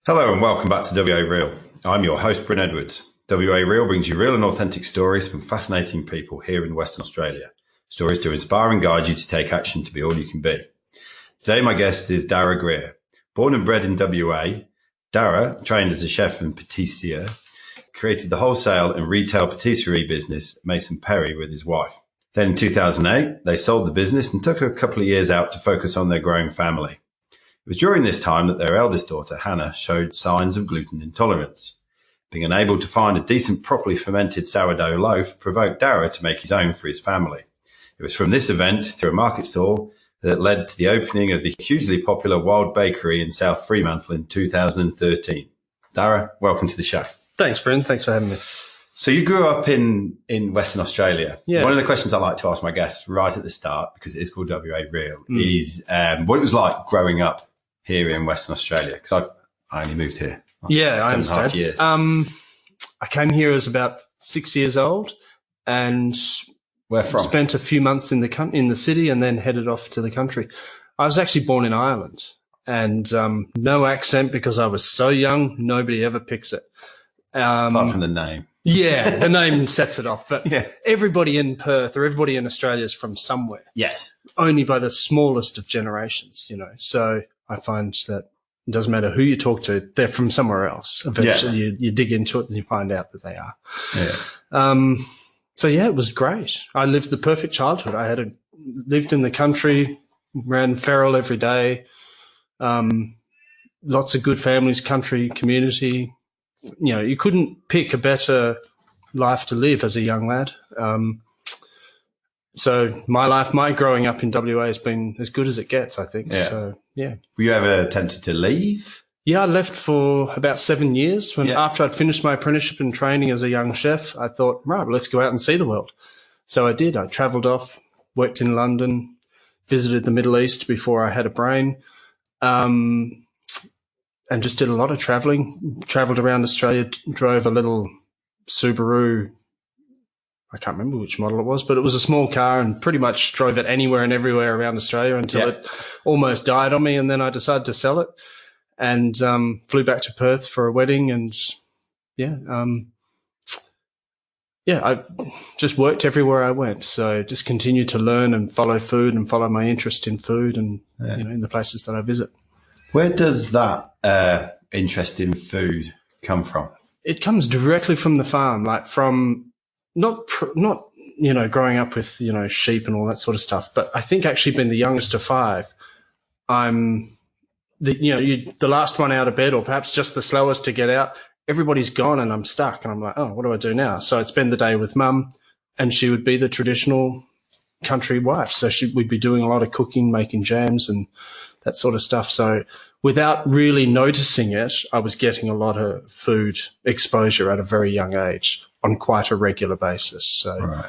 Hello and welcome back to WA Real. I'm your host, Bryn Edwards. WA Real brings you real and authentic stories from fascinating people here in Western Australia. Stories to inspire and guide you to take action to be all you can be. Today, my guest is Daragh Grier. Born and bred in WA, Daragh, trained as a chef and patissier, created the wholesale and retail patisserie business Mason Perry with his wife. Then in 2008, they sold the business and took a couple of years out to focus on their growing family. It was during this time that their eldest daughter, Hannah, showed signs of gluten intolerance. Being unable to find a decent, properly fermented sourdough loaf provoked Daragh to make his own for his family. It was from this event, through a market stall, that led to the opening of the hugely popular Wild Bakery in South Fremantle in 2013. Daragh, welcome to the show. Thanks, Bryn. Thanks for having me. So you grew up in Western Australia. Yeah. One of the questions I like to ask my guests right at the start, because it is called WA Real, is what it was like growing up here in Western Australia, because I only moved here. Yeah, I understand. 7.5 years. I came here as about 6 years old, and Where from? spent a few months in the city, and then headed off to the country. I was actually born in Ireland, and no accent because I was so young. Nobody ever picks it. Apart from the name. Yeah, the name sets it off. But Yeah. everybody in Perth or everybody in Australia is from somewhere. Yes. Only by the smallest of generations, you know. So I find that it doesn't matter who you talk to, they're from somewhere else. Eventually you dig into it and you find out that they are. Yeah. So yeah, it was great. I lived the perfect childhood. I lived in the country, ran feral every day, lots of good families, country, community. You know, you couldn't pick a better life to live as a young lad. So my growing up in WA has been as good as it gets, I think. Yeah. So, yeah. Were you ever tempted to leave? Yeah, I left for about 7 years. Yeah. After I'd finished my apprenticeship and training as a young chef, I thought, right, well, let's go out and see the world. So I did. I travelled off, worked in London, visited the Middle East before I had a brain, and just did a lot of travelling. Travelled around Australia, drove a little Subaru. I can't remember which model it was, but it was a small car, and pretty much drove it anywhere and everywhere around Australia until it almost died on me. And then I decided to sell it and flew back to Perth for a wedding. And I just worked everywhere I went. So just continued to learn and follow food and follow my interest in food and, you know, in the places that I visit. Where does that interest in food come from? It comes directly from the farm, like from not you know, growing up with, you know, sheep and all that sort of stuff, but I think actually being the youngest of five, I'm the last one out of bed, or perhaps just the slowest to get out. Everybody's gone and I'm stuck, and I'm like, oh, what do I do now? So I'd spend the day with mum, and she would be the traditional country wife. So we'd be doing a lot of cooking, making jams and that sort of stuff. So without really noticing it, I was getting a lot of food exposure at a very young age on quite a regular basis. So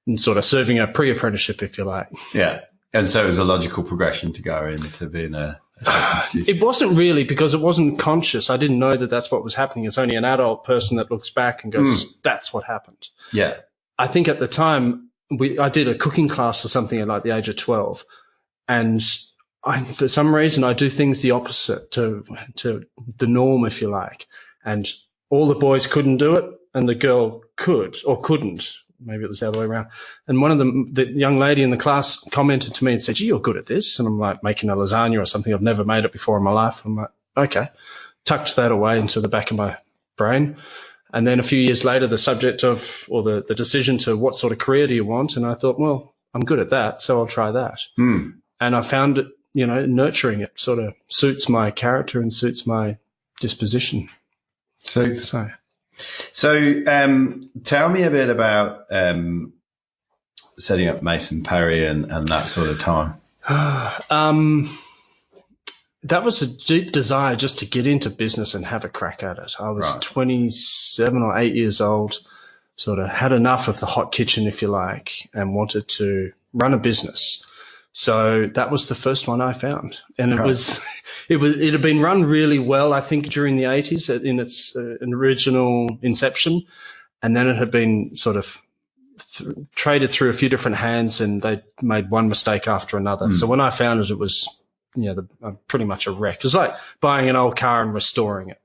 and sort of serving a pre-apprenticeship, if you like. Yeah. And so it was a logical progression to go into being a chef. It wasn't really, because it wasn't conscious. I didn't know that that's what was happening. It's only an adult person that looks back and goes, that's what happened. Yeah. I think at the time I did a cooking class or something at like the age of 12, and for some reason, I do things the opposite to the norm, if you like. And all the boys couldn't do it, and the girl could or couldn't. Maybe it was the other way around. And one of them, the young lady in the class, commented to me and said, "Gee, you're good at this." And I'm like, making a lasagna or something. I've never made it before in my life. I'm like, okay. Tucked that away into the back of my brain. And then a few years later, the subject of, or the decision to what sort of career do you want? And I thought, well, I'm good at that, so I'll try that. And I found it, you know, nurturing it sort of suits my character and suits my disposition. So tell me a bit about setting up Mason Perry and that sort of time. That was a deep desire just to get into business and have a crack at it. I was 27 or 8 years old, sort of had enough of the hot kitchen, if you like, and wanted to run a business. So that was the first one I found. And it had been run really well, I think, during the 80s in its original inception. And then it had been sort of traded through a few different hands, and they made one mistake after another. So when I found it, it was, you know, pretty much a wreck. It was like buying an old car and restoring it.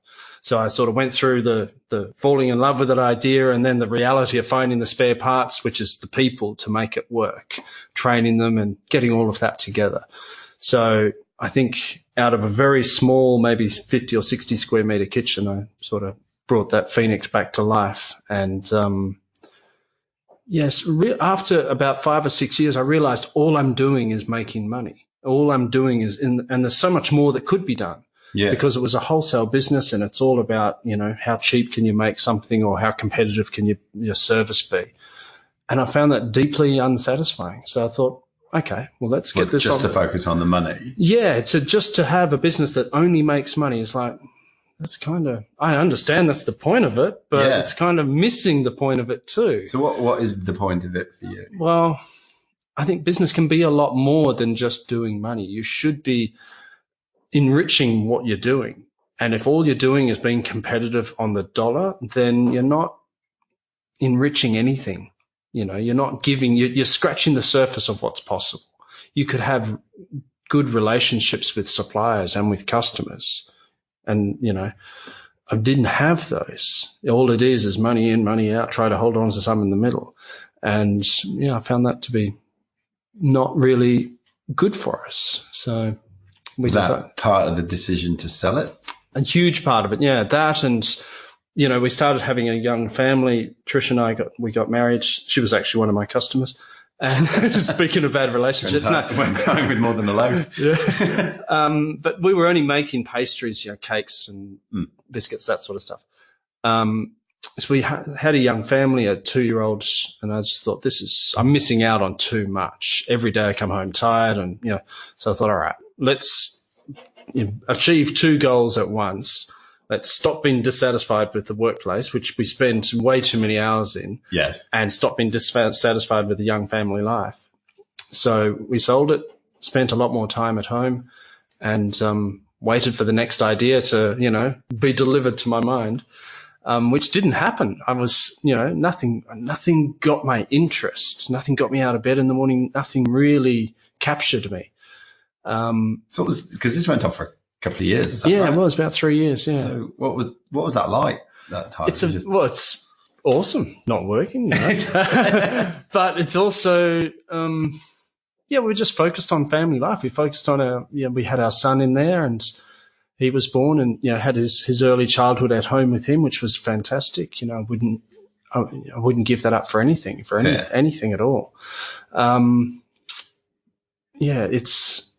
So I sort of went through the falling in love with that idea, and then the reality of finding the spare parts, which is the people to make it work, training them and getting all of that together. So I think out of a very small, maybe 50 or 60 square meter kitchen, I sort of brought that phoenix back to life. And yes, after about 5 or 6 years, I realized all I'm doing is making money. All I'm doing is and there's so much more that could be done. Yeah. Because it was a wholesale business, and it's all about, how cheap can you make something, or how competitive can your service be? And I found that deeply unsatisfying. So I thought, okay, well, let's get this just to focus on the money. Yeah, just to have a business that only makes money is like, that's kind of, I understand that's the point of it, but it's kind of missing the point of it too. So what is the point of it for you? Well, I think business can be a lot more than just doing money. You should be enriching what you're doing. And if all you're doing is being competitive on the dollar, then you're not enriching anything. You're not giving, you're scratching the surface of what's possible. You could have good relationships with suppliers and with customers. And, I didn't have those. All it is money in, money out, try to hold on to some in the middle. And, I found that to be not really good for us. So was that part of the decision to sell it? A huge part of it, yeah. That, and we started having a young family. Trish and I got married. She was actually one of my customers. And speaking of bad relationships, went home with more than a loaf. Yeah. But we were only making pastries, cakes and biscuits, that sort of stuff. So we had a young family, a 2-year-old, and I just thought, I'm missing out on too much. Every day I come home tired, and so I thought, all right, let's achieve 2 goals at once. Let's stop being dissatisfied with the workplace, which we spend way too many hours in. Yes. And stop being dissatisfied with the young family life. So we sold it, spent a lot more time at home, and waited for the next idea to, be delivered to my mind, which didn't happen. I was, nothing got my interest. Nothing got me out of bed in the morning. Nothing really captured me. So it was, because this went on for a couple of years. Is that right? It was about 3 years. Yeah. So what was that like that time? It's awesome not working, but it's also, we were just focused on family life. We focused on we had our son in there, and he was born, and had his early childhood at home with him, which was fantastic. I wouldn't give that up for anything, anything at all. It's,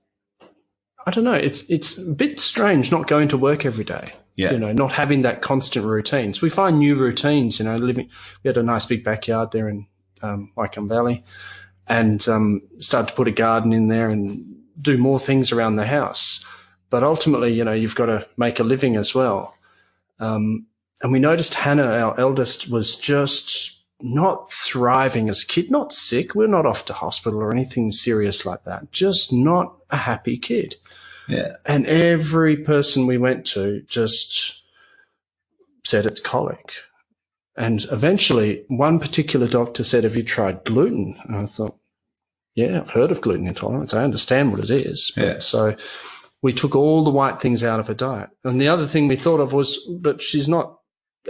I don't know. It's a bit strange not going to work every day. Yeah. Not having that constant routine. So we find new routines. We had a nice big backyard there in Wycombe Valley, and started to put a garden in there and do more things around the house. But ultimately, you've got to make a living as well. And we noticed Hannah, our eldest, was just not thriving as a kid, not sick. We're not off to hospital or anything serious like that. Just not a happy kid. Yeah. And every person we went to just said it's colic. And eventually one particular doctor said, have you tried gluten? And I thought, yeah, I've heard of gluten intolerance. I understand what it is. Yeah. So we took all the white things out of her diet. And the other thing we thought of was, but she's not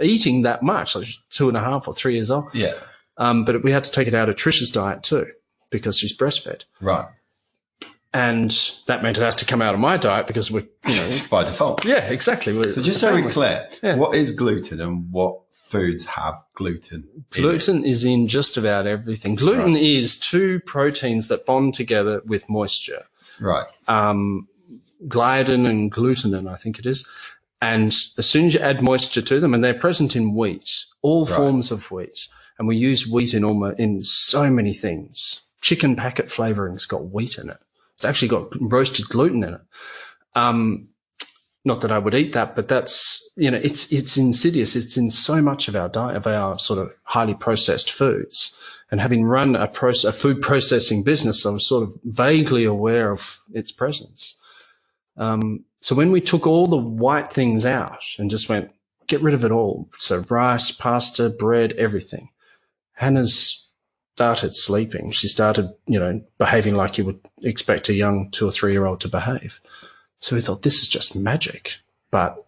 eating that much. Like she's 2.5 or 3 years old. Yeah. But we had to take it out of Trish's diet too, because she's breastfed. Right. And that meant it has to come out of my diet because we're, by default. Yeah, exactly. So just so we're clear, what is gluten and what foods have gluten? Gluten is in just about everything. Gluten is 2 proteins that bond together with moisture. Right. Gliadin and glutenin, I think it is. And as soon as you add moisture to them, and they're present in wheat, all forms of wheat, and we use wheat in so many things. Chicken packet flavorings got wheat in it. It's actually got roasted gluten in it. Not that I would eat that, but that's, it's insidious. It's in so much of our diet, of our sort of highly processed foods. And having run a food processing business, I was sort of vaguely aware of its presence. So when we took all the white things out and just went, get rid of it all. So rice, pasta, bread, everything. Hannah's started sleeping. She started, behaving like you would expect a young 2 or 3 year old to behave. So we thought, this is just magic. But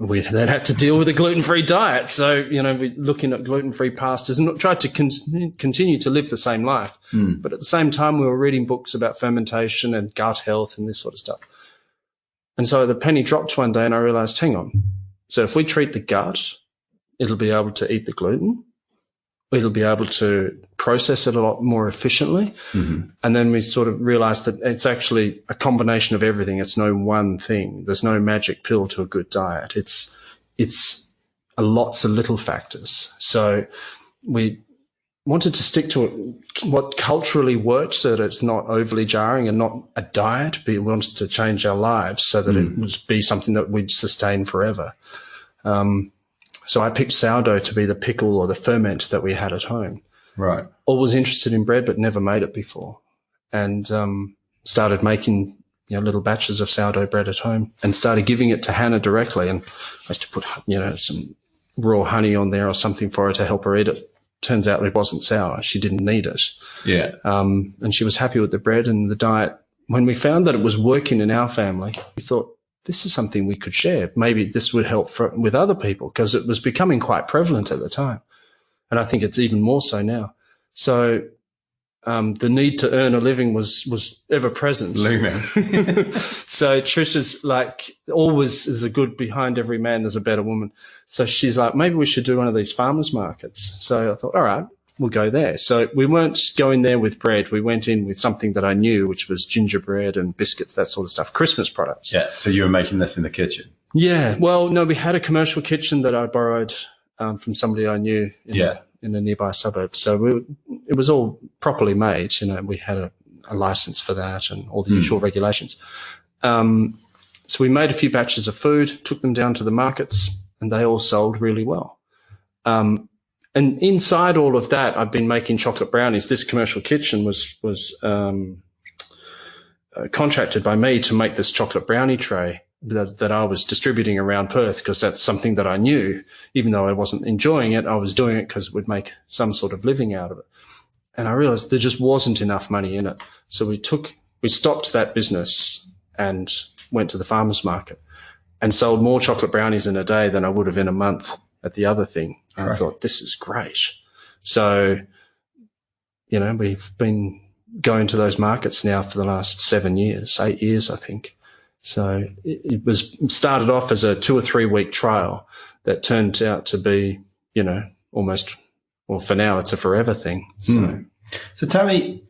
we then had to deal with a gluten-free diet. So, we're looking at gluten-free pastures and tried to continue to live the same life. But at the same time, we were reading books about fermentation and gut health and this sort of stuff. And so the penny dropped one day and I realized, hang on. So if we treat the gut, it'll be able to eat the gluten. It'll be able to process it a lot more efficiently. And then we sort of realized that it's actually a combination of everything. It's no one thing. There's no magic pill to a good diet. It's lots of little factors. So we wanted to stick to what culturally worked so that it's not overly jarring and not a diet, but we wanted to change our lives so that it would be something that we'd sustain forever. So I picked sourdough to be the pickle or the ferment that we had at home. Right. Always interested in bread, but never made it before. And started making little batches of sourdough bread at home and started giving it to Hannah directly. And I used to put, some raw honey on there or something for her to help her eat it. Turns out it wasn't sour. She didn't need it. Yeah. And she was happy with the bread and the diet. When we found that it was working in our family, we thought, this is something we could share. Maybe this would help with other people because it was becoming quite prevalent at the time. And I think it's even more so now. So the need to earn a living was ever present. Looming. So Trisha's like, always is a good behind every man, there's a better woman. So she's like, maybe we should do one of these farmers markets. So I thought, all right, we'll go there. So we weren't going there with bread. We went in with something that I knew, which was gingerbread and biscuits, that sort of stuff, Christmas products. Yeah. So you were making this in the kitchen? Yeah. Well, no, we had a commercial kitchen that I borrowed from somebody I knew in a nearby suburb. So it was all properly made. We had a license for that and all the usual regulations. So we made a few batches of food, took them down to the markets, and they all sold really well. And inside all of that, I've been making chocolate brownies. This commercial kitchen was contracted by me to make this chocolate brownie tray that I was distributing around Perth because that's something that I knew. Even though I wasn't enjoying it, I was doing it because it would make some sort of living out of it. And I realized there just wasn't enough money in it. So we stopped that business and went to the farmer's market and sold more chocolate brownies in a day than I would have in a month at the other thing. And I thought, this is great. So, we've been going to those markets now for the last 8 years, I think. So it was started off as a 2 or 3 week trial that turned out to be, almost, well, for now it's a forever thing. So tell me,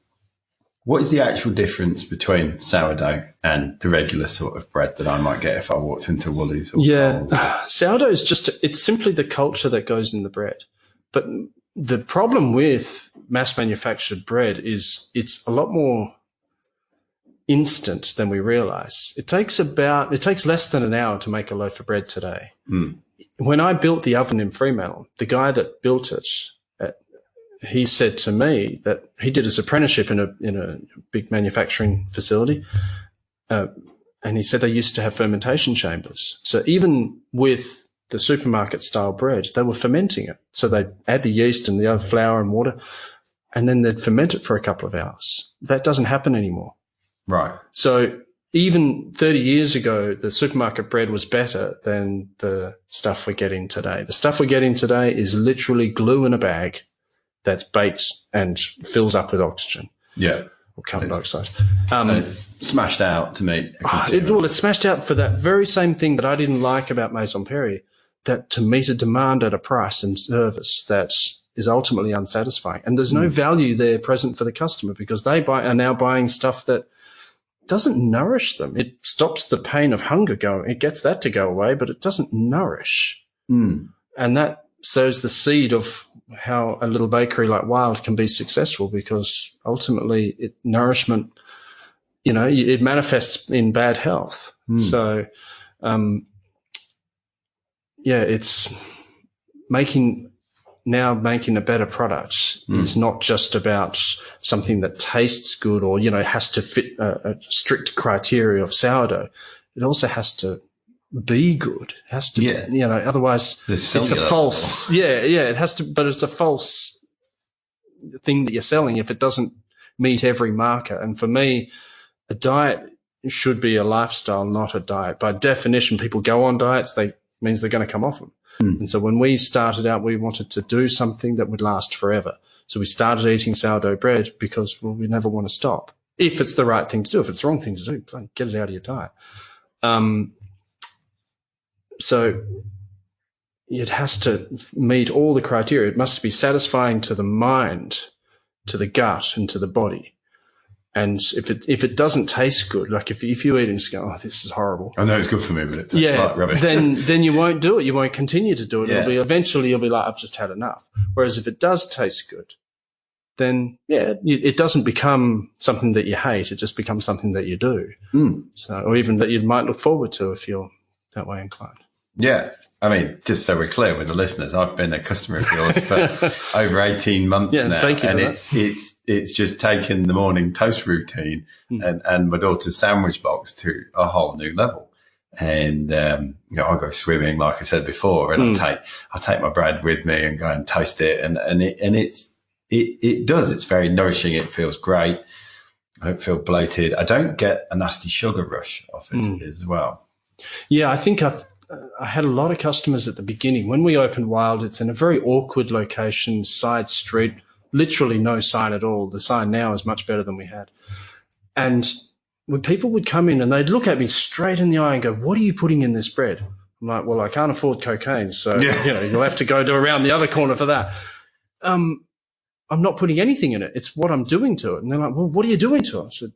what is the actual difference between sourdough and the regular sort of bread that I might get if I walked into Woolies? Or sourdough is it's simply the culture that goes in the bread. But the problem with mass manufactured bread is it's a lot more instant than we realize. It takes less than an hour to make a loaf of bread today. When I built the oven in Fremantle, the guy that built it, he said to me that he did his apprenticeship in a big manufacturing facility. And he said they used to have fermentation chambers. So even with the supermarket style bread, they were fermenting it. So they'd add the yeast and the other flour and water, and then they'd ferment it for a couple of hours. That doesn't happen anymore. Right. So even 30 years ago, the supermarket bread was better than the stuff we're getting today. The stuff we're getting today is literally glue in a bag that's baked and fills up with oxygen. Yeah. Or carbon dioxide. It's smashed out to meet a consumer. It's smashed out for that very same thing that I didn't like about Maison Perrier, that to meet a demand at a price and service that is ultimately unsatisfying. And there's no value there present for the customer because they are now buying stuff that doesn't nourish them. It stops the pain of hunger going. It gets that to go away, but it doesn't nourish. And that sows the seed of how a little bakery like Wild can be successful because ultimately nourishment, it manifests in bad health. So, it's making a better product is not just about something that tastes good or, has to fit a strict criteria of sourdough. It also has to be good. It has to, otherwise it's a false, it has to, but it's a false thing that you're selling if it doesn't meet every marker. And for me, a diet should be a lifestyle, not a diet. By definition, people go on diets, they means they're going to come off them. And so when we started out, we wanted to do something that would last forever. So we started eating sourdough bread because, well, we never want to stop. If it's the right thing to do. If it's the wrong thing to do, get it out of your diet. So it has to meet all the criteria. It must be satisfying to the mind, to the gut, and to the body. And if it doesn't taste good, like if you eat and just go, oh, this is horrible. I know it's good for me, but it tastes like rubbish. then you won't do it. You won't continue to do it. Yeah. Eventually you'll be like, I've just had enough. Whereas if it does taste good, then it doesn't become something that you hate. It just becomes something that you do. So, or even that you might look forward to if you're that way inclined. Yeah. I mean, just so we're clear with the listeners, I've been a customer of yours for over 18 months now. Thank you. And it's just taken the morning toast routine and my daughter's sandwich box to a whole new level. And, I go swimming, like I said before, and I take my bread with me and go and toast it. And it does. It's very nourishing. It feels great. I don't feel bloated. I don't get a nasty sugar rush off it as well. Yeah, I think I had a lot of customers at the beginning. When we opened Wild, it's in a very awkward location, side street, literally no sign at all. The sign now is much better than we had. And when people would come in and they'd look at me straight in the eye and go, what are you putting in this bread? I'm like, well, I can't afford cocaine, so you'll have to go to around the other corner for that. I'm not putting anything in it. It's what I'm doing to it. And they're like, well, what are you doing to it? I said,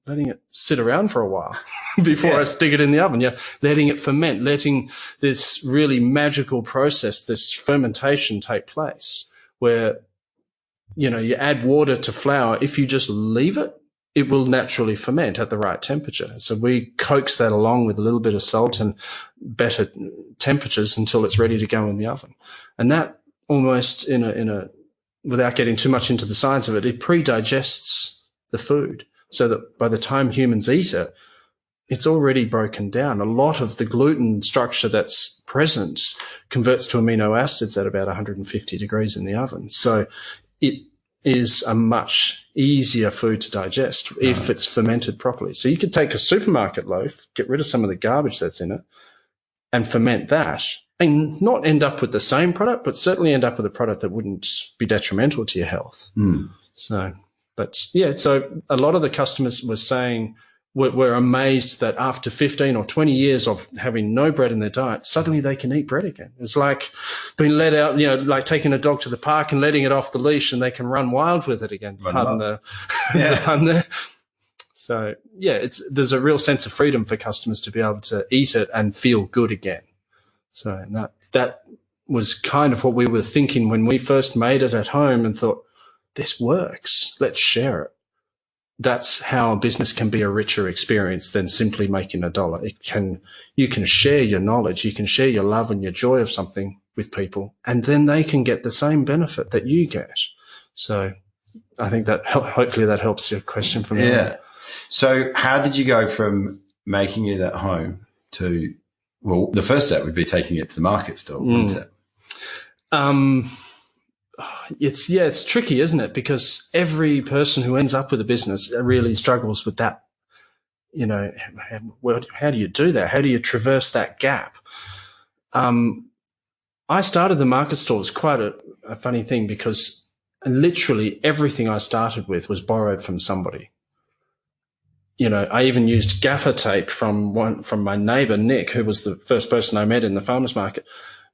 letting it sit around for a while before I stick it in the oven. Letting it ferment, letting this really magical process, this fermentation take place where, you add water to flour. If you just leave it, it will naturally ferment at the right temperature. So we coax that along with a little bit of salt and better temperatures until it's ready to go in the oven. And that almost without getting too much into the science of it, it pre-digests the food so that by the time humans eat it, it's already broken down. A lot of the gluten structure that's present converts to amino acids at about 150 degrees in the oven. So it is a much easier food to digest if it's fermented properly. So you could take a supermarket loaf, get rid of some of the garbage that's in it, and ferment that, and not end up with the same product, but certainly end up with a product that wouldn't be detrimental to your health. So a lot of the customers were saying, we're amazed that after 15 or 20 years of having no bread in their diet, suddenly they can eat bread again. It's like being let out, like taking a dog to the park and letting it off the leash and they can run wild with it again. Pardon the pun there. So, there's a real sense of freedom for customers to be able to eat it and feel good again. So that was kind of what we were thinking when we first made it at home and thought, this works. Let's share it. That's how business can be a richer experience than simply making $1. You can share your knowledge, you can share your love and your joy of something with people, and then they can get the same benefit that you get. So I think that hopefully that helps your question from there. So how did you go from making it at home to, well, the first step would be taking it to the market stall, wouldn't it? It's tricky, isn't it? Because every person who ends up with a business really struggles with that. How do you do that? How do you traverse that gap? I started the market stall. It's quite a funny thing because literally everything I started with was borrowed from somebody. I even used gaffer tape from my neighbor, Nick, who was the first person I met in the farmer's market,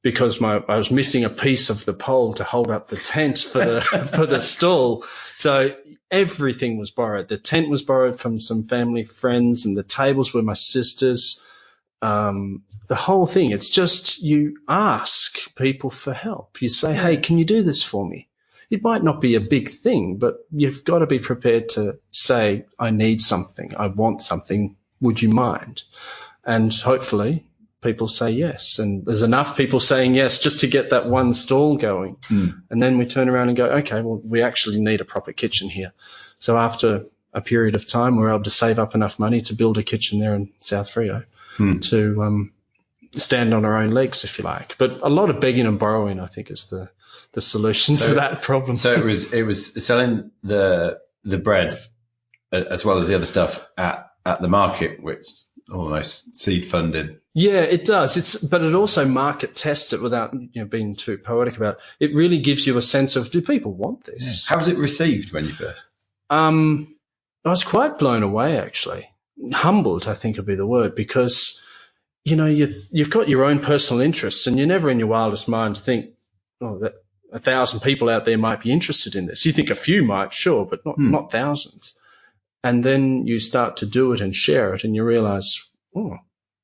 because I was missing a piece of the pole to hold up the tent for the stall. So everything was borrowed. The tent was borrowed from some family friends, and the tables were my sister's. The whole thing, it's just you ask people for help. You say, hey, can you do this for me? It might not be a big thing, but you've got to be prepared to say, I need something. I want something. Would you mind? And hopefully people say yes. And there's enough people saying yes just to get that one stall going. And then we turn around and go, okay, well, we actually need a proper kitchen here. So after a period of time, we're able to save up enough money to build a kitchen there in South Fremantle to stand on our own legs, if you like. But a lot of begging and borrowing, I think, is the solution to that problem. So it was selling the bread as well as the other stuff at the market, which almost seed funded Yeah, it does. But it also market tests it without being too poetic about it. It really gives you a sense of, do people want this? How was it received when you first? I was quite blown away, actually. Humbled, I think would be the word, because you've got your own personal interests, and you never in your wildest mind think, that 1,000 people out there might be interested in this. You think a few might, sure, but not thousands. And then you start to do it and share it, and you realize,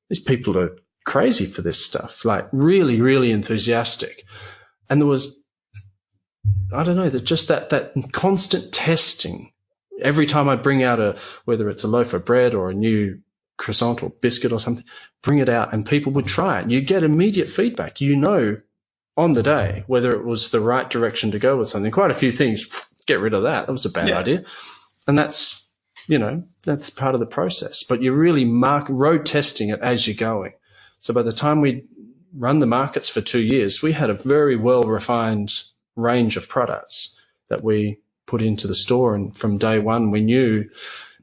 these people are crazy for this stuff, like really, really enthusiastic. And there was, I don't know, that constant testing. Every time I bring out whether it's a loaf of bread or a new croissant or biscuit or something, bring it out and people would try it. You get immediate feedback. On the day whether it was the right direction to go with something. Quite a few things, get rid of that. That was a bad idea. And that's part of the process. But you're really road testing it as you're going. So by the time we run the markets for 2 years, we had a very well-refined range of products that we put into the store. And from day one, we knew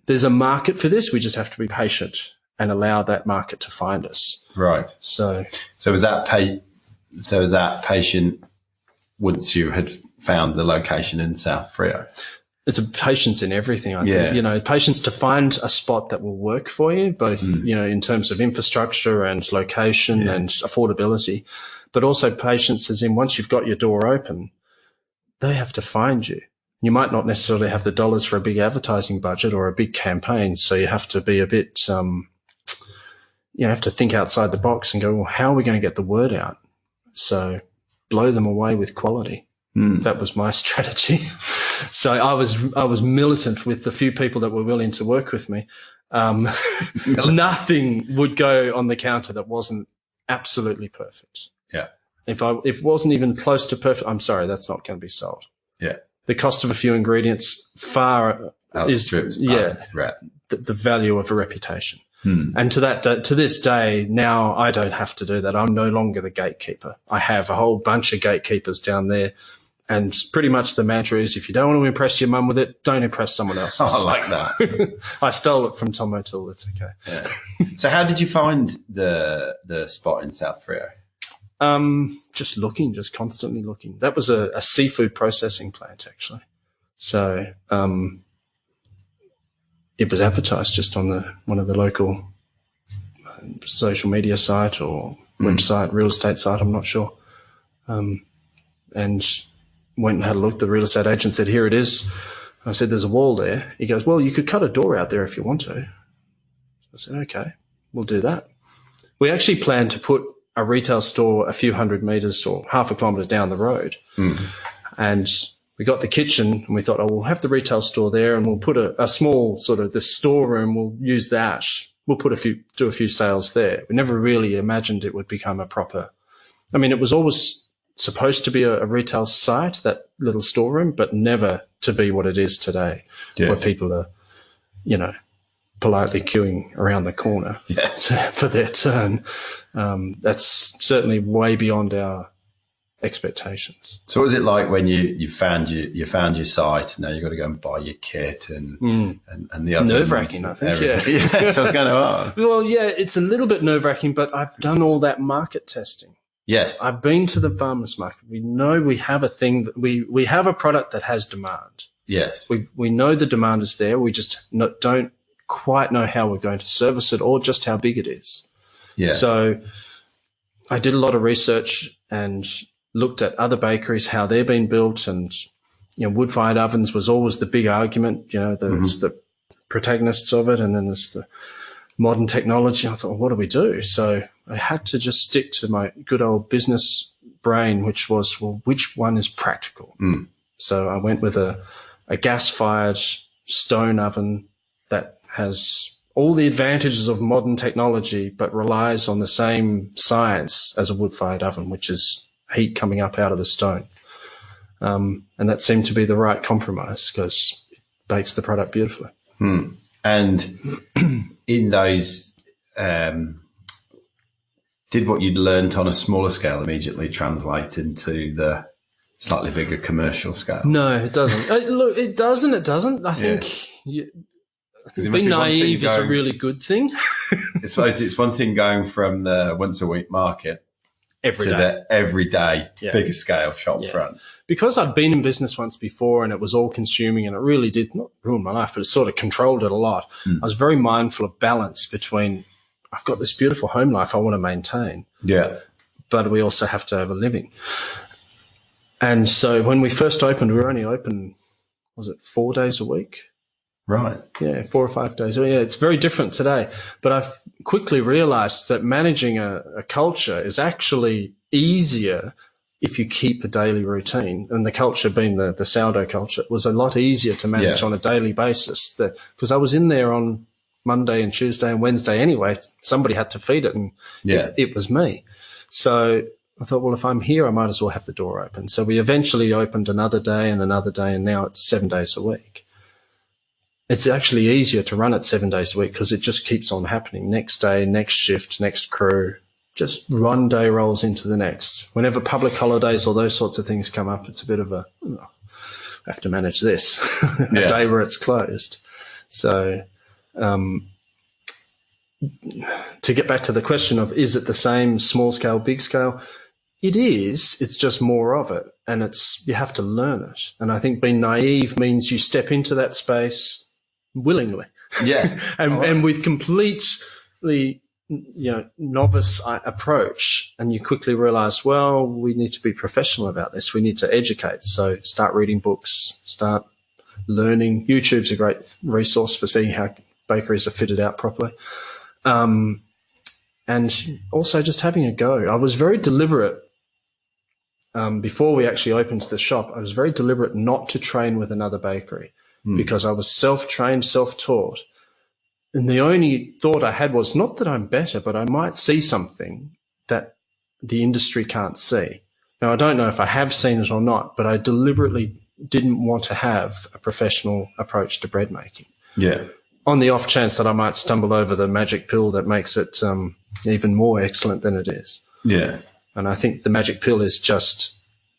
there's a market for this. We just have to be patient and allow that market to find us. Right. So was that patient once you had found the location in South Freo? It's a patience in everything, I think. Patience to find a spot that will work for you, both, in terms of infrastructure and location and affordability, but also patience as in once you've got your door open, they have to find you. You might not necessarily have the dollars for a big advertising budget or a big campaign, so you have to be a bit, you have to think outside the box and go, well, how are we going to get the word out? So blow them away with quality. That was my strategy. So I was militant with the few people that were willing to work with me. Nothing would go on the counter that wasn't absolutely perfect. Yeah. If it wasn't even close to perfect, I'm sorry, that's not going to be sold. Yeah. The cost of a few ingredients far outstrips the value of a reputation. And to this day, now I don't have to do that. I'm no longer the gatekeeper. I have a whole bunch of gatekeepers down there. And pretty much the mantra is, if you don't want to impress your mum with it, don't impress someone else. Oh, I like that. I stole it from Tom O'Toole. It's okay. Yeah. So how did you find the spot in South Freo? Just constantly looking. That was a seafood processing plant, actually. So it was advertised just on one of the local social media site or website, real estate site, I'm not sure. And went and had a look. The real estate agent said, here it is. I said, there's a wall there. He goes, well, you could cut a door out there if you want to. I said, okay, we'll do that. We actually planned to put a retail store a few hundred meters or half a kilometre down the road. And we got the kitchen and we thought, we'll have the retail store there and we'll put a small sort of the storeroom. We'll use that. We'll do a few sales there. We never really imagined it would become a proper, it was always supposed to be a retail site, that little storeroom, but never to be what it is today, where people are, politely queuing around the corner for their turn. That's certainly way beyond our expectations. So what was it like when you found your site? Now you've got to go and buy your kit and the other nerve-wracking, I think. Everything. Yeah. So I was going to ask. Well, yeah, it's a little bit nerve-wracking, but I've done all that market testing. Yes. I've been to the farmers market. We know we have a thing that we have a product that has demand. Yes. We know the demand is there. We just don't quite know how we're going to service it or just how big it is. Yeah. So I did a lot of research and looked at other bakeries, how they're being built, and wood-fired ovens was always the big argument. There's the protagonists of it, and then there's the modern technology. I thought, well, what do we do? So I had to just stick to my good old business brain, which was, well, which one is practical? So I went with a gas-fired stone oven that has all the advantages of modern technology, but relies on the same science as a wood-fired oven, which is heat coming up out of the stone. And that seemed to be the right compromise because it bakes the product beautifully. And in those, did what you'd learned on a smaller scale immediately translate into the slightly bigger commercial scale? No, it doesn't. Look, it doesn't. I think being naive is a really good thing. I suppose it's one thing going from the once a week market every to day. the everyday, bigger scale shop front. Because I'd been in business once before and it was all consuming and it really did not ruin my life, but it sort of controlled it a lot. I was very mindful of balance between, I've got this beautiful home life I want to maintain. Yeah. But we also have to have a living. And so when we first opened, we were only open, was it 4 days a week? Right. Yeah, 4 or 5 days. Yeah, it's very different today. But I've quickly realized that managing a culture is actually easier if you keep a daily routine. And the culture being the sourdough culture was a lot easier to manage on a daily basis. Because I was in there on Monday and Tuesday and Wednesday anyway. Somebody had to feed it, and it was me. So I thought, well, if I'm here, I might as well have the door open. So we eventually opened another day, and now it's 7 days a week. It's actually easier to run it 7 days a week because it just keeps on happening. Next day, next shift, next crew, just one day rolls into the next. Whenever public holidays or those sorts of things come up, it's a bit of a, I have to manage this, a day where it's closed. So to get back to the question of, is it the same small scale, big scale? It is. It's just more of it, and you have to learn it. And I think being naive means you step into that space willingly, and with completely novice approach, and you quickly realize, well, we need to be professional about this. We need to educate. So start reading books, start learning. YouTube's a great resource for seeing how bakeries are fitted out properly. And also just having a go. I was very deliberate before we actually opened the shop. I was very deliberate not to train with another bakery because I was self-trained, self-taught. And the only thought I had was not that I'm better, but I might see something that the industry can't see. Now, I don't know if I have seen it or not, but I deliberately didn't want to have a professional approach to bread making. Yeah. On the off chance that I might stumble over the magic pill that makes it even more excellent than it is. Yeah. And I think the magic pill is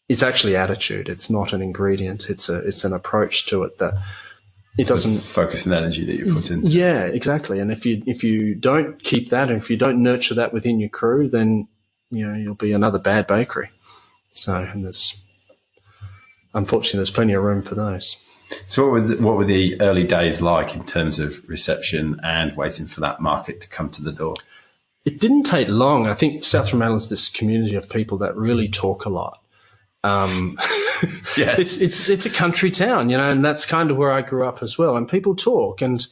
it's actually attitude. It's not an ingredient. It's an approach to it that it doesn't focus and energy that you put into. Yeah, exactly. And if you don't keep that, and if you don't nurture that within your crew, then you'll be another bad bakery. So, and unfortunately, there's plenty of room for those. So what were the early days like in terms of reception and waiting for that market to come to the door? It didn't take long. I think South Fremantle is this community of people that really talk a lot. It's a country town, and that's kind of where I grew up as well. And people talk, and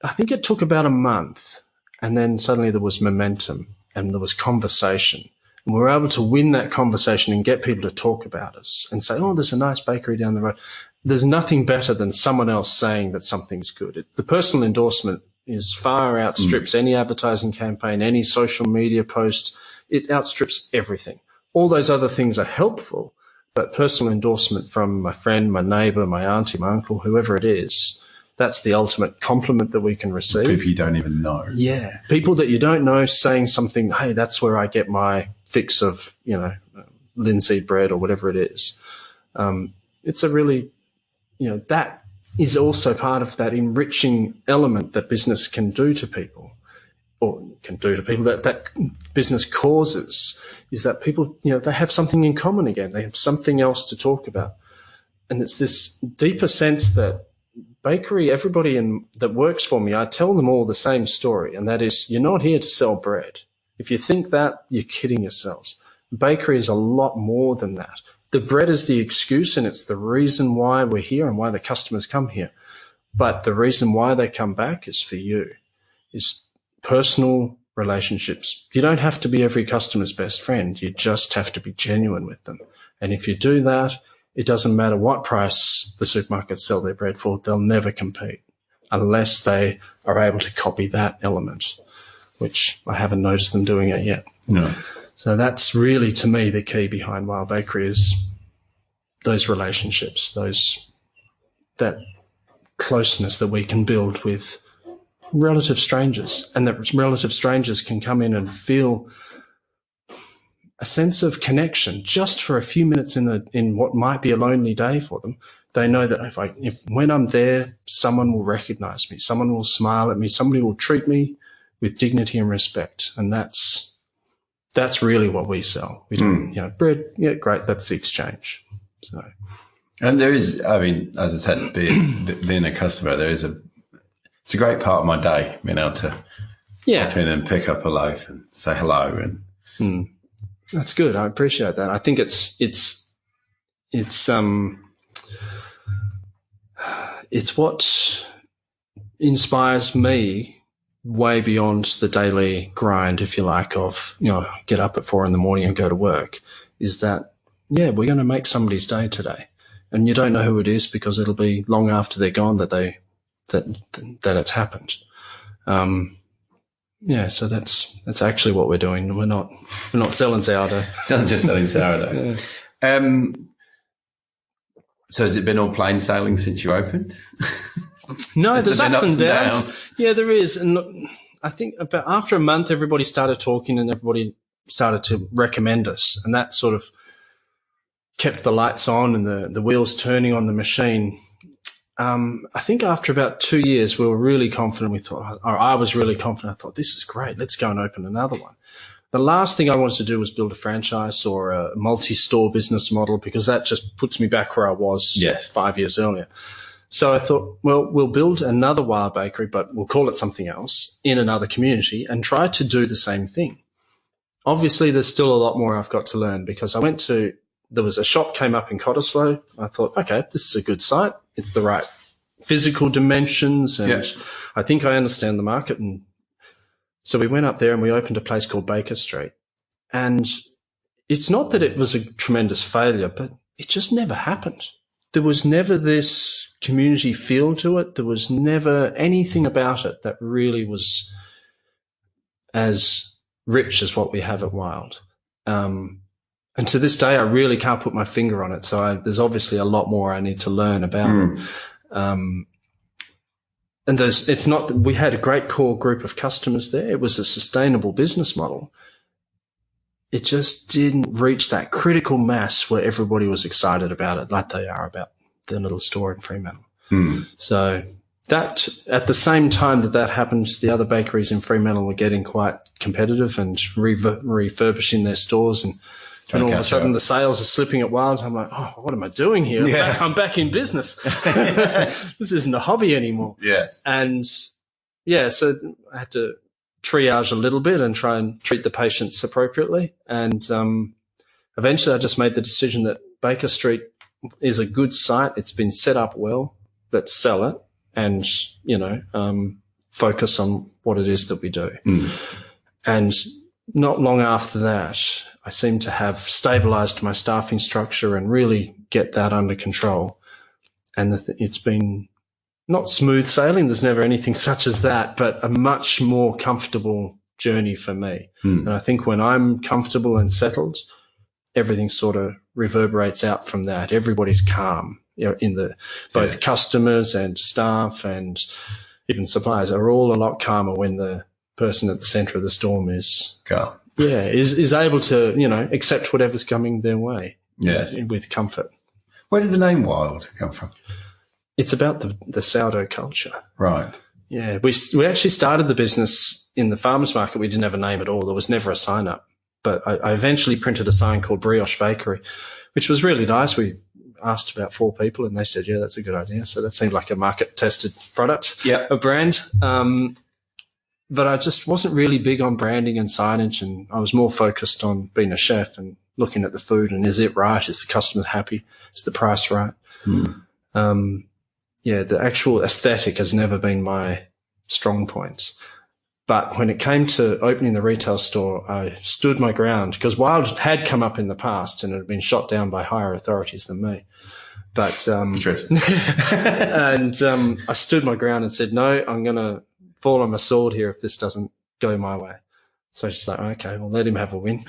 I think it took about a month, and then suddenly there was momentum and there was conversation. And we were able to win that conversation and get people to talk about us and say, oh, there's a nice bakery down the road. There's nothing better than someone else saying that something's good. The personal endorsement far outstrips any advertising campaign, any social media post. It outstrips everything. All those other things are helpful, but personal endorsement from my friend, my neighbour, my auntie, my uncle, whoever it is, that's the ultimate compliment that we can receive. People you don't even know. Yeah. People that you don't know saying something, hey, that's where I get my fix of, linseed bread or whatever it is. It's a really, that is also part of that enriching element that business can do to people, or can do to people that business causes, is that people, they have something in common again. They have something else to talk about. And it's this deeper sense that bakery, everybody that works for me, I tell them all the same story, and that is, you're not here to sell bread. If you think that, you're kidding yourselves. Bakery is a lot more than that. The bread is the excuse, and it's the reason why we're here and why the customers come here. But the reason why they come back is for you, is personal relationships. You don't have to be every customer's best friend. You just have to be genuine with them. And if you do that, it doesn't matter what price the supermarkets sell their bread for, they'll never compete unless they are able to copy that element, which I haven't noticed them doing it yet. No. So that's really, to me, the key behind Wild Bakery is those relationships, that closeness that we can build with relative strangers, and that relative strangers can come in and feel a sense of connection just for a few minutes in what might be a lonely day for them. They know that when I'm there, someone will recognize me, someone will smile at me, somebody will treat me with dignity and respect. And that's really what we sell. We don't, bread, yeah, great, that's the exchange. So, and there is, I mean, as I said, being a customer, it's a great part of my day, being able to pop in and pick up a loaf and say hello. And that's good. I appreciate that. I think it's what inspires me way beyond the daily grind, if you like, of, get up at 4 a.m. and go to work, is that, we're going to make somebody's day today. And you don't know who it is because it'll be long after they're gone that it's happened. So that's actually what we're doing. We're not selling sourdough. Not just selling sourdough. So has it been all plain sailing since you opened? No, there's ups and downs. Yeah, there is. And look, I think about after a month, everybody started talking and everybody started to recommend us. And that sort of kept the lights on and the wheels turning on the machine. I think after about 2 years, we were really confident. I was really confident. I thought, this is great. Let's go and open another one. The last thing I wanted to do was build a franchise or a multi-store business model, because that just puts me back where I was 5 years earlier. So I thought, well, we'll build another wild bakery, but we'll call it something else in another community and try to do the same thing. Obviously, there's still a lot more I've got to learn, because there was a shop came up in Cottesloe. I thought, okay, this is a good site. It's the right physical dimensions, and I think I understand the market. And so we went up there and we opened a place called Baker Street. And it's not that it was a tremendous failure, but it just never happened. There was never this community feel to it. There was never anything about it that really was as rich as what we have at Wild. And to this day, I really can't put my finger on it. So there's obviously a lot more I need to learn about it. And it's not that we had a great core group of customers there. It was a sustainable business model. It just didn't reach that critical mass where everybody was excited about it, like they are about the little store in Fremantle. So that, at the same time that happened, the other bakeries in Fremantle were getting quite competitive and refurbishing their stores, and all of a sudden the sales are slipping at Wild. I'm like, oh, what am I doing here? I'm back in business. This isn't a hobby anymore. Yes. And so I had to triage a little bit and try and treat the patients appropriately. And eventually I just made the decision that Baker Street is a good site. It's been set up well. Let's sell it and, focus on what it is that we do. And not long after that, I seem to have stabilized my staffing structure and really get that under control. And it's been not smooth sailing. There's never anything such as that, but a much more comfortable journey for me. And I think when I'm comfortable and settled, everything sort of reverberates out from that. Everybody's calm, both customers and staff and even suppliers are all a lot calmer when the person at the center of the storm is calm. Is able to, accept whatever's coming their way. Yes. With comfort. Where did the name Wild come from? It's about the sourdough culture. Right. Yeah. We actually started the business in the farmers market. We didn't have a name at all. There was never a sign up. But I eventually printed a sign called Brioche Bakery, which was really nice. We asked about 4 people and they said, yeah, that's a good idea. So that seemed like a market tested product, a brand. But I just wasn't really big on branding and signage, and I was more focused on being a chef and looking at the food and is it right? Is the customer happy? Is the price right? The actual aesthetic has never been my strong point. But when it came to opening the retail store, I stood my ground, because Wild had come up in the past and it had been shot down by higher authorities than me. But and I stood my ground and said, no, I'm going to fall on my sword here if this doesn't go my way. So she's like, okay, well, let him have a win.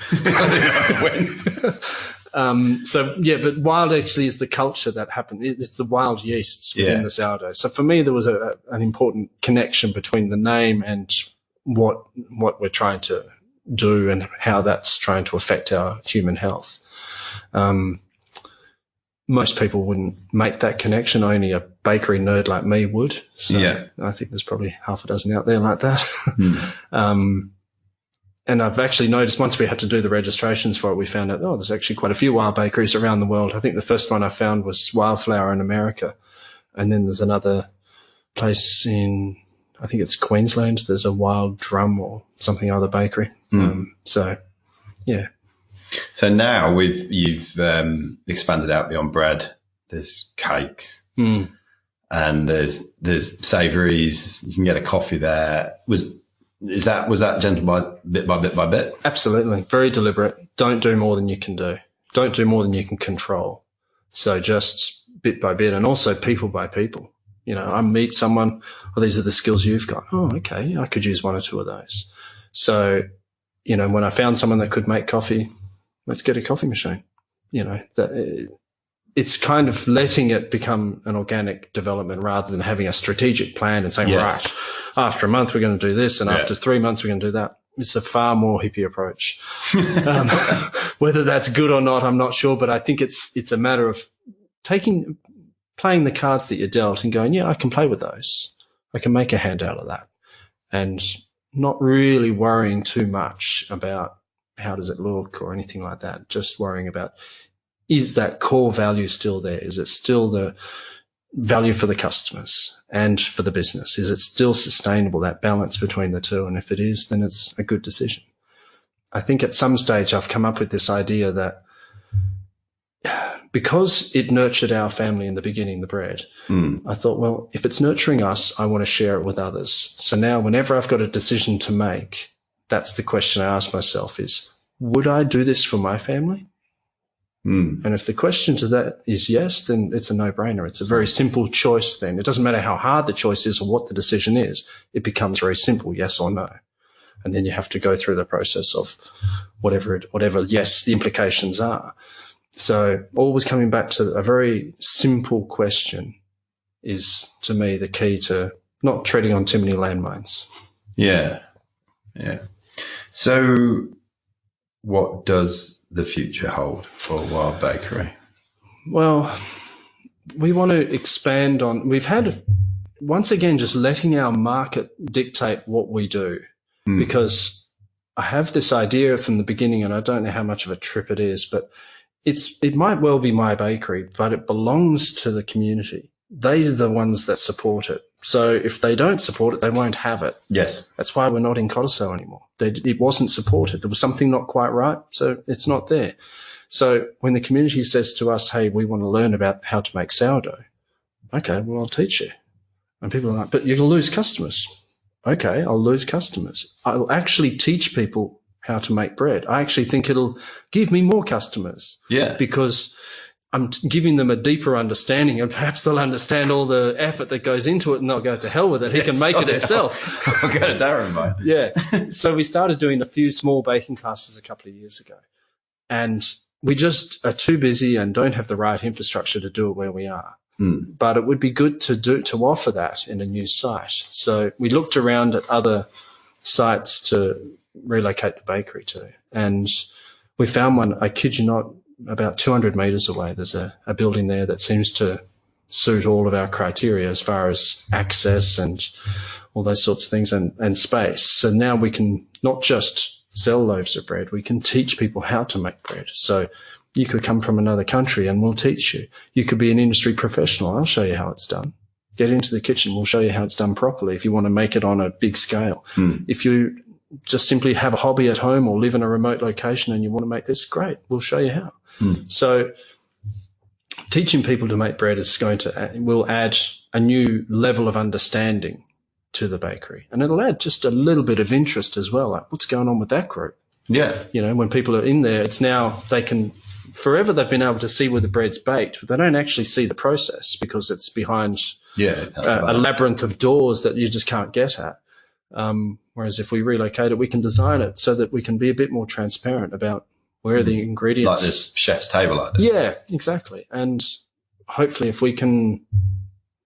But Wild actually is the culture that happened. It's the wild yeasts within the sourdough. So for me, there was an important connection between the name and what we're trying to do and how that's trying to affect our human health. most people wouldn't make that connection. Only a bakery nerd like me would. So Yeah. I think there's probably half a dozen out there like that. And I've actually noticed once we had to do the registrations for it, we found out, there's actually quite a few wild bakeries around the world. I think the first one I found was Wildflower in America. And then there's another place in, I think it's Queensland. There's a Wild Drum or something other bakery. So, yeah. So now you've expanded out beyond bread. There's cakes and there's savouries. You can get a coffee there. Was that gentle by bit by bit? Absolutely. Very deliberate. Don't do more than you can do. Don't do more than you can control. So just bit by bit, and also people by people. You know, I meet someone, these are the skills you've got. Oh, okay. I could use one or two of those. So, you know, when I found someone that could make coffee, let's get a coffee machine. You know, it's kind of letting it become an organic development rather than having a strategic plan and saying, right, after a month, we're going to do this. And after 3 months, we're going to do that. It's a far more hippie approach. Whether that's good or not, I'm not sure, but I think it's a matter of playing the cards that you're dealt and going, I can play with those. I can make a hand out of that. And not really worrying too much about how does it look or anything like that. Just worrying about, is that core value still there? Is it still the value for the customers and for the business? Is it still sustainable, that balance between the two? And if it is, then it's a good decision. I think at some stage I've come up with this idea that because it nurtured our family in the beginning, the bread, I thought, well, if it's nurturing us, I want to share it with others. So now whenever I've got a decision to make, that's the question I ask myself is, would I do this for my family? And if the question to that is yes, then it's a no-brainer. It's a very simple choice then. It doesn't matter how hard the choice is or what the decision is. It becomes very simple, yes or no. And then you have to go through the process of whatever yes, the implications are. So always coming back to a very simple question is, to me, the key to not treading on too many landmines. Yeah. So what does the future hold for Wild Bakery? Well, we want to expand on, we've had, once again, just letting our market dictate what we do, because I have this idea from the beginning, and I don't know how much of a trip it is, but it might well be my bakery, but it belongs to the community. They're the ones that support it. So if they don't support it, they won't have it. Yes. That's why we're not in Cottesloe anymore. It wasn't supported. There was something not quite right, so it's not there. So when the community says to us, hey, we want to learn about how to make sourdough, okay, well, I'll teach you. And people are like, but you're going to lose customers. Okay, I'll lose customers. I'll actually teach people how to make bread. I actually think it'll give me more customers. Yeah. Because I'm giving them a deeper understanding, and perhaps they'll understand all the effort that goes into it and they'll go, to hell with it. He can make it himself. I'll go to Darren, mate. Yeah. So we started doing a few small baking classes a couple of years ago, and we just are too busy and don't have the right infrastructure to do it where we are. But it would be good to offer that in a new site. So we looked around at other sites to relocate the bakery to, and we found one, I kid you not, about 200 metres away. There's a building there that seems to suit all of our criteria as far as access and all those sorts of things, and space. So now we can not just sell loaves of bread, we can teach people how to make bread. So you could come from another country and we'll teach you. You could be an industry professional. I'll show you how it's done. Get into the kitchen. We'll show you how it's done properly if you want to make it on a big scale. If you just simply have a hobby at home or live in a remote location and you want to make this, great. We'll show you how. So teaching people to make bread will add a new level of understanding to the bakery, and it'll add just a little bit of interest as well. Like, what's going on with that group? Yeah. You know, when people are in there, it's now they can, forever they've been able to see where the bread's baked, but they don't actually see the process because it's behind a labyrinth of doors that you just can't get at. Whereas if we relocate it, we can design it so that we can be a bit more transparent about where are the ingredients. Like this chef's table idea. Yeah, exactly. And hopefully if we can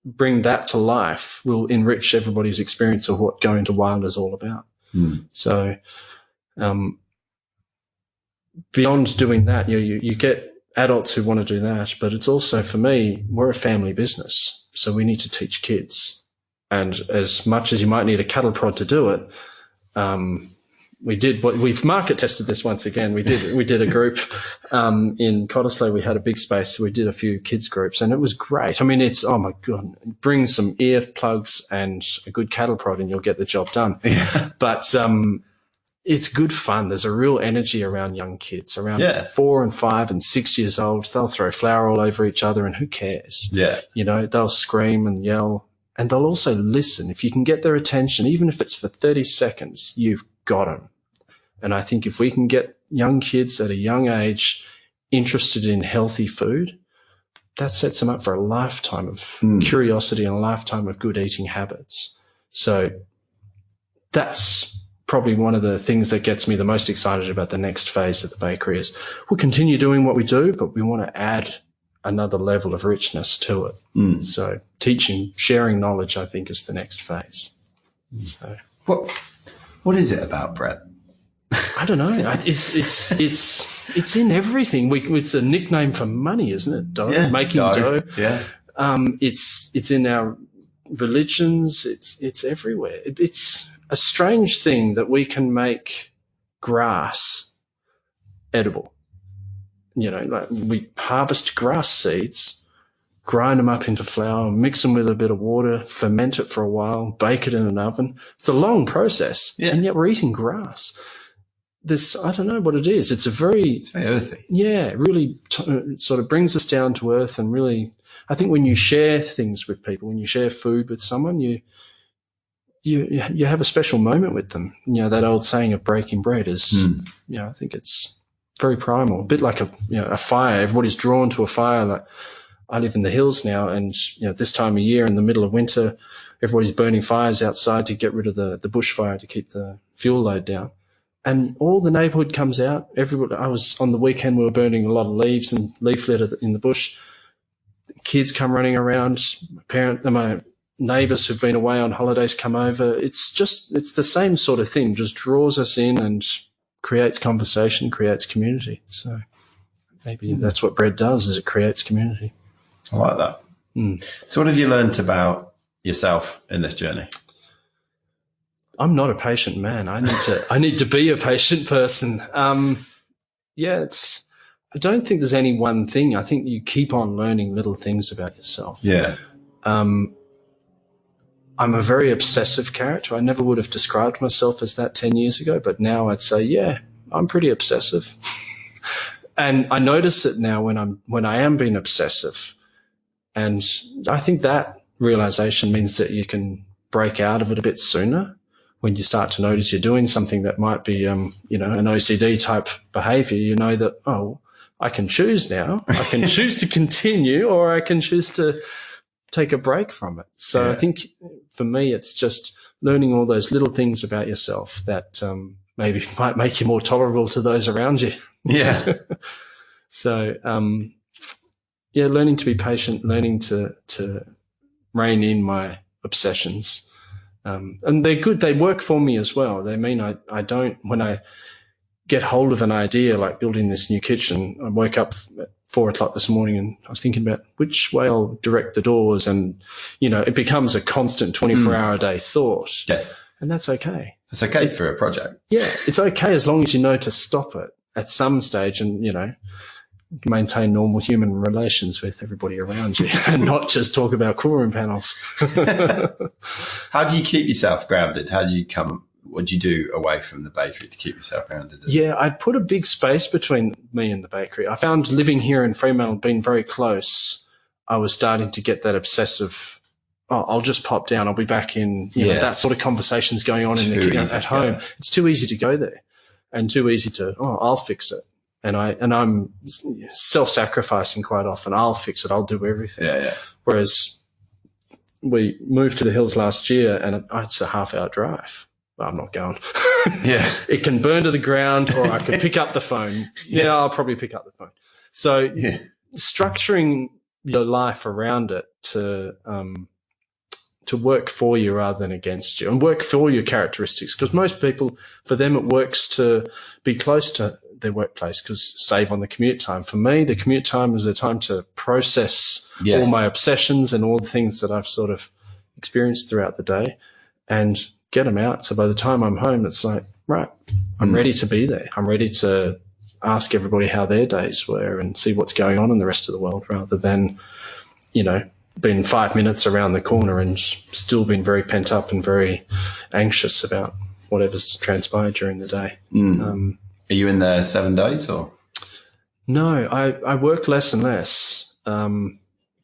bring that to life, we'll enrich everybody's experience of what going to Wild is all about. So beyond doing that, you get adults who want to do that, but it's also, for me, we're a family business, so we need to teach kids. And as much as you might need a cattle prod to do it, we've market tested this once again. We did a group in Cottesloe. We had a big space, so we did a few kids groups, and it was great. I mean, it's, oh my God, bring some earplugs and a good cattle prod and you'll get the job done. Yeah. But it's good fun. There's a real energy around young kids, around 4 and 5 and 6 years old. They'll throw flour all over each other, and who cares? Yeah. You know, they'll scream and yell, and they'll also listen. If you can get their attention, even if it's for 30 seconds, you've got them. And I think if we can get young kids at a young age interested in healthy food, that sets them up for a lifetime of curiosity and a lifetime of good eating habits. So that's probably one of the things that gets me the most excited about the next phase of the bakery. Is we'll continue doing what we do, but we want to add another level of richness to it. So teaching, sharing knowledge, I think, is the next phase. So what is it about bread? I don't know. It's in everything. It's a nickname for money, isn't it? Dough, making dough. Yeah. It's in our religions. It's everywhere. It's a strange thing that we can make grass edible. You know, like we harvest grass seeds, grind them up into flour, mix them with a bit of water, ferment it for a while, bake it in an oven. It's a long process, and yet we're eating grass. I don't know what it is. It's very earthy. Yeah, it really sort of brings us down to earth, and really, I think when you share things with people, when you share food with someone, you have a special moment with them. You know, that old saying of breaking bread is, you know, I think it's very primal, a bit like a fire. Everybody's drawn to a fire. Like, I live in the hills now, and you know, this time of year in the middle of winter, everybody's burning fires outside to get rid of the bushfire to keep the fuel load down. And all the neighbourhood comes out. I was on the weekend, we were burning a lot of leaves and leaf litter in the bush. Kids come running around. My neighbours who've been away on holidays come over. It's the same sort of thing, just draws us in and creates conversation, creates community. So maybe that's what bread does, is it creates community. I like that. So what have you learned about yourself in this journey? I'm not a patient man. I need to be a patient person. I don't think there's any one thing. I think you keep on learning little things about yourself. Yeah. I'm a very obsessive character. I never would have described myself as that 10 years ago, but now I'd say, yeah, I'm pretty obsessive. And I notice it now when I am being obsessive. And I think that realization means that you can break out of it a bit sooner. When you start to notice you're doing something that might be, you know, an OCD type behavior, you know that, oh, I can choose now. I can choose to continue, or I can choose to take a break from it. So I think for me, it's just learning all those little things about yourself that maybe might make you more tolerable to those around you. Yeah. So, learning to be patient, learning to rein in my obsessions. And they're good. They work for me as well. They mean I don't, when I get hold of an idea like building this new kitchen, I woke up at 4 o'clock this morning and I was thinking about which way I'll direct the doors, and, you know, it becomes a constant 24-hour a day thought. Yes. And that's okay. It's okay for a project. Yeah. It's okay as long as you know to stop it at some stage and, you know, maintain normal human relations with everybody around you and not just talk about coolroom panels. How do you keep yourself grounded? What do you do away from the bakery to keep yourself grounded? Yeah, I put a big space between me and the bakery. I found living here in Fremantle, being very close, I was starting to get that obsessive, I'll just pop down, I'll be back in, you know, that sort of conversations going on at home. It's too easy to go there and too easy to, I'll fix it. And I'm self-sacrificing quite often. I'll fix it. I'll do everything. Yeah. Whereas we moved to the hills last year and it's a half-hour drive. Well, I'm not going. Yeah. It can burn to the ground, or I could pick up the phone. Yeah, I'll probably pick up the phone. So structuring your life around it to work for you rather than against you, and work for your characteristics. Because most people, for them, it works to be close to their workplace because save on the commute time. For me, the commute time is a time to process all my obsessions and all the things that I've sort of experienced throughout the day and get them out. So by the time I'm home, it's like, right, I'm ready to be there. I'm ready to ask everybody how their days were and see what's going on in the rest of the world rather than, you know, being 5 minutes around the corner and still being very pent up and very anxious about whatever's transpired during the day. Are you in there 7 days or? No, I work less and less.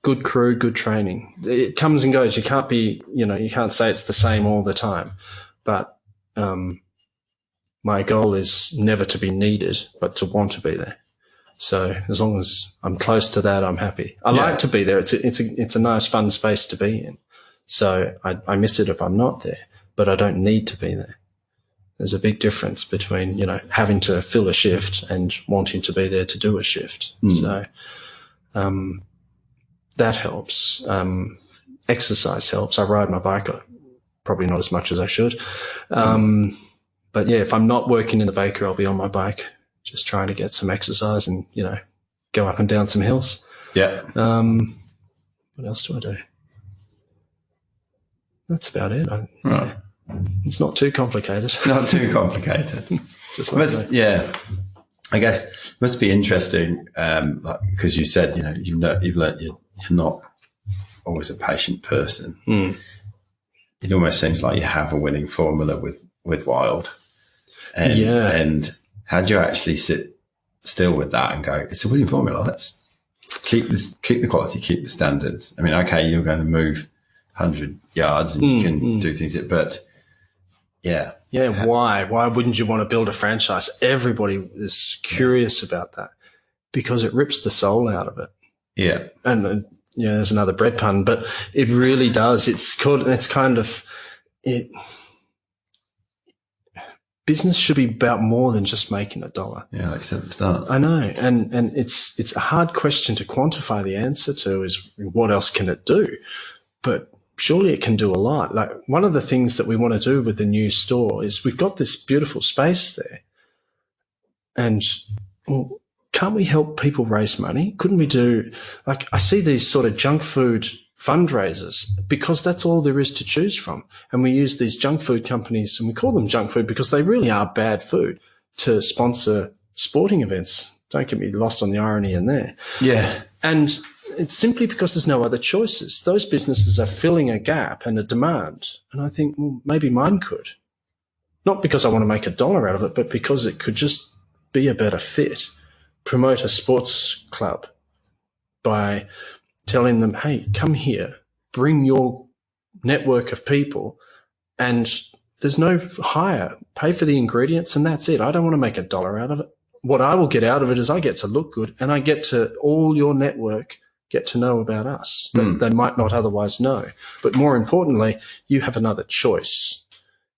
Good crew, good training. It comes and goes. You can't be, you know, you can't say it's the same all the time. But my goal is never to be needed, but to want to be there. So as long as I'm close to that, I'm happy. I like to be there. It's a nice, fun space to be in. So I miss it if I'm not there, but I don't need to be there. There's a big difference between, you know, having to fill a shift and wanting to be there to do a shift. So that helps. Exercise helps. I ride my bike, probably not as much as I should. But yeah, if I'm not working in the bakery, I'll be on my bike, just trying to get some exercise and, you know, go up and down some hills. Yeah. What else do I do? That's about it. Right. It's not too complicated. Not too complicated. Just like I guess it must be interesting because you said, you know, you've learnt you're not always a patient person. It almost seems like you have a winning formula with Wild. And how do you actually sit still with that and go, it's a winning formula. Let's keep the quality, keep the standards. I mean, okay, you're going to move 100 yards and you can do things, but why wouldn't you want to build a franchise? Everybody is curious about that because it rips the soul out of it. And there's another bread pun, but it really does. Business should be about more than just making $1. Yeah, like you said at the start. I know, and it's a hard question to quantify. The answer to is what else can it do? But surely it can do a lot. Like one of the things that we want to do with the new store is we've got this beautiful space there, and can't we help people raise money? Couldn't we do, like, I see these sort of junk food fundraisers because that's all there is to choose from. And we use these junk food companies, and we call them junk food because they really are bad food, to sponsor sporting events. Don't get me lost on the irony in there. Yeah. And it's simply because there's no other choices. Those businesses are filling a gap and a demand. And I think, well, maybe mine could. Not because I want to make $1 out of it, but because it could just be a better fit. Promote a sports club by telling them, hey, come here, bring your network of people, and there's no hire. Pay for the ingredients and that's it. I don't want to make $1 out of it. What I will get out of it is I get to look good and I get to all your network get to know about us that they might not otherwise know. But more importantly, you have another choice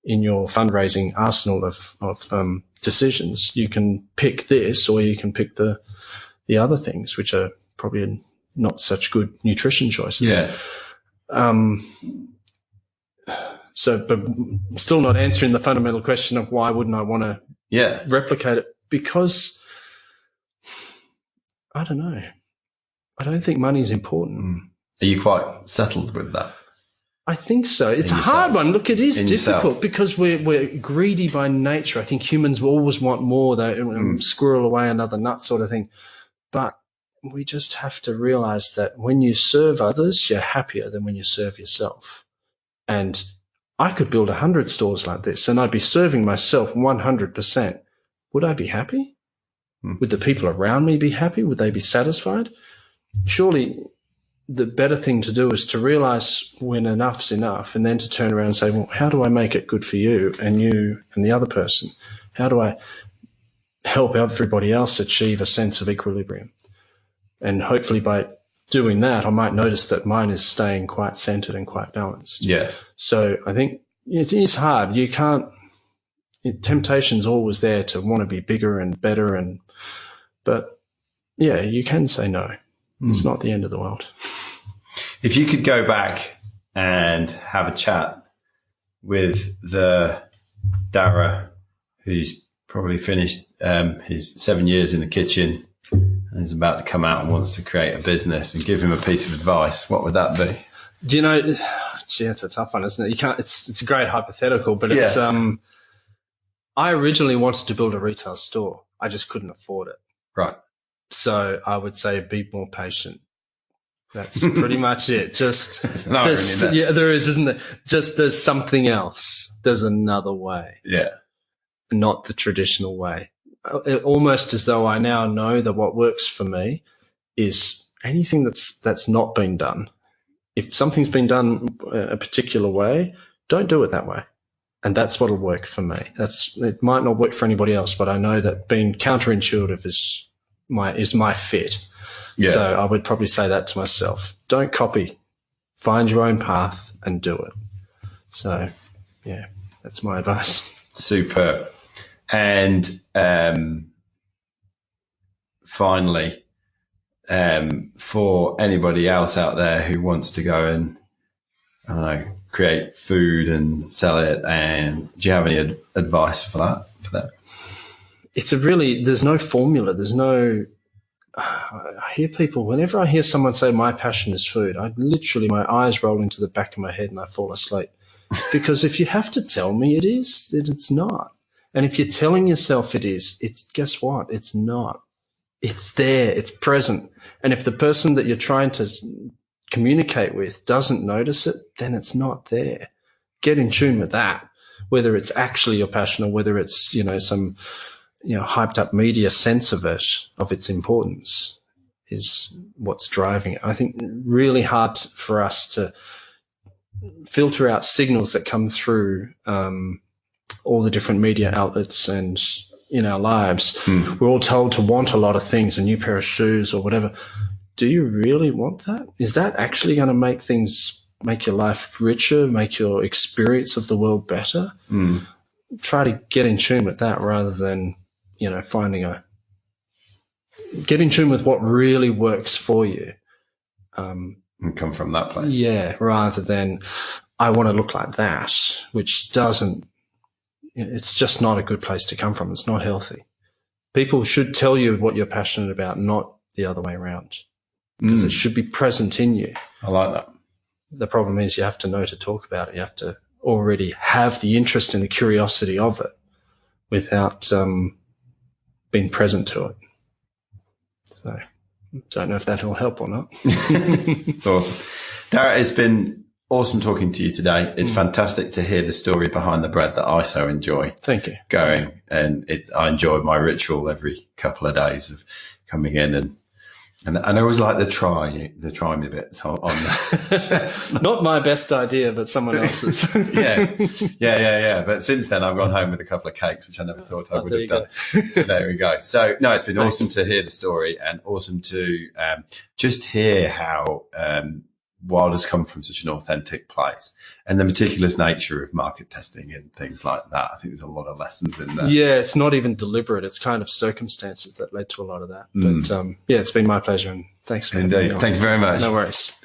in your fundraising arsenal of decisions. You can pick this or you can pick the other things, which are probably not such good nutrition choices. Yeah. But still not answering the fundamental question of why wouldn't I want to replicate it? Because I don't know. I don't think money is important. Are you quite settled with that? I think so. It's a hard one. Look, it is difficult because we're greedy by nature. I think humans will always want more, though, squirrel away another nut sort of thing. But we just have to realize that when you serve others, you're happier than when you serve yourself. And I could build 100 stores like this and I'd be serving myself 100%. Would I be happy? Would the people around me be happy? Would they be satisfied? Surely the better thing to do is to realize when enough's enough and then to turn around and say, well, how do I make it good for you and the other person? How do I help everybody else achieve a sense of equilibrium? And hopefully by doing that, I might notice that mine is staying quite centered and quite balanced. Yes. So I think it is hard. You can't, temptation's always there to want to be bigger and better. But yeah, you can say no. It's not the end of the world. If you could go back and have a chat with the Daragh who's probably finished He's 7 years in the kitchen and he's about to come out and wants to create a business, and give him a piece of advice, what would that be? Do you know, gee, it's a tough one, isn't it? You can't, it's a great hypothetical, but it's, I originally wanted to build a retail store. I just couldn't afford it. Right. So I would say be more patient. That's pretty much it. Just, no, yeah, there is, isn't there? Just there's something else. There's another way. Yeah. Not the traditional way. Almost as though I now know that what works for me is anything that's not been done. If something's been done a particular way, don't do it that way. And that's what'll work for me. It might not work for anybody else, but I know that being counterintuitive is my fit. Yes. So I would probably say that to myself. Don't copy. Find your own path and do it. So, yeah, that's my advice. Superb. And finally, for anybody else out there who wants to go and, I don't know, create food and sell it, and do you have any advice for that? There's no formula. There's no, I hear people, whenever I hear someone say my passion is food, my eyes roll into the back of my head and I fall asleep. Because if you have to tell me it is, then it's not. And if you're telling yourself it is, guess what? It's not. It's there. It's present. And if the person that you're trying to communicate with doesn't notice it, then it's not there. Get in tune with that, whether it's actually your passion or whether it's, some, hyped up media sense of it, of its importance, is what's driving it. I think really hard for us to filter out signals that come through, all the different media outlets and in our lives. We're all told to want a lot of things, a new pair of shoes or whatever. Do you really want that? Is that actually going to make your life richer, make your experience of the world better? Try to get in tune with that rather than, get in tune with what really works for you. And come from that place. Yeah, rather than I want to look like that, which it's just not a good place to come from. It's not healthy. People should tell you what you're passionate about, not the other way around, because it should be present in you. I like that. The problem is you have to know to talk about it. You have to already have the interest and the curiosity of it without being present to it. So don't know if that will help or not. Awesome. Daragh, it's been awesome talking to you today. It's fantastic to hear the story behind the bread that I so enjoy. Thank you. Going, and I enjoy my ritual every couple of days of coming in and I always like the try me bits on not my best idea, but someone else's. Yeah. But since then, I've gone home with a couple of cakes, which I never thought I would have done. So there we go. So no, it's been awesome to hear the story, and awesome to just hear how Wild has come from such an authentic place, and the meticulous nature of market testing and things like that. I think there's a lot of lessons in there. Yeah, it's not even deliberate. It's kind of circumstances that led to a lot of that. But it's been my pleasure, and thanks for having me on. Thank you very much. No worries.